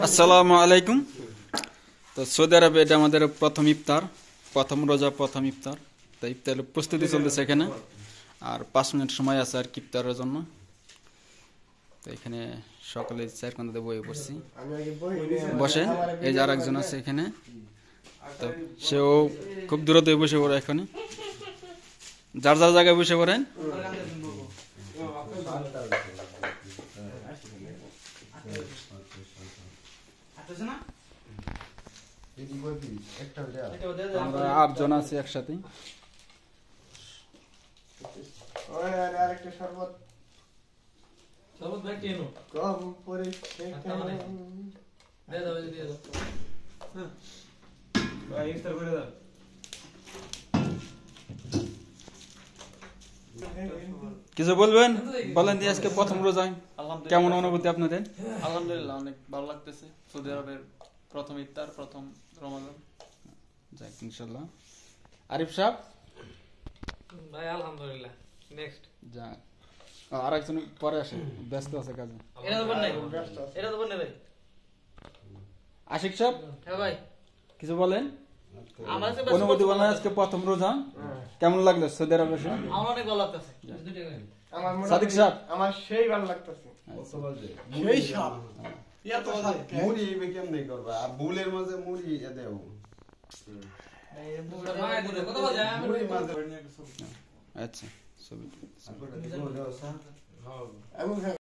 আসসালামু আলাইকুম। তো সৌদি আরবে এটা আমাদের প্রথম ইফতার, প্রথম রোজা, প্রথম ইফতার। তো ইফতারের প্রস্তুতি চলতেছে এখানে, আর 5 মিনিট সময় আছে আর কি ইফতারের জন্য। তো এখানে সকালে 4 ঘন্টাতে বয়ে পড়ছি, বসেন। এই যে আর একজন আছে এখানে, তো সেও খুব দূরত্বে বসে পড়ে। এখানে যার যার জায়গায় বসে পড়েন। আমরা 8 জন আছি একসাথে। কিছু বলবেন? বলেন দিয়ে আজকে প্রথম রোজা কেমন অনুভূতি আপনাদের? আলহামদুলিল্লাহ, অনেক ভালো লাগতেছে। সৌদি আরবের প্রথম ইফতার, প্রথম রমাদান। যাক ইনশাআল্লাহ। আরিফ সাহেব ভাই আলহামদুলিল্লাহ। নেক্সট যাক, আর একজন পরে আসে, ব্যস্ত আছে কাজে। এটা তো বন্নে, এটা তো বন্নে ভাই। আশিক সাহেব, হ্যাঁ ভাই, কিছু বলেন। আমার কাছে অনুভূতি বলেন আজকে প্রথম রোজা কেমন লাগলো সৌদি আরবে এসে? আমার অনেক ভালো লাগতেছে। সাদিক সাহেব, আমার সেই ভালো লাগতেছে। সেই সাপ এত সাপ মুড়ি কেমনে করবা? আর বুলের মাঝে মুড়ি দেও। কত বাজে? মুড়ি মাঝে আচ্ছা ছবি আর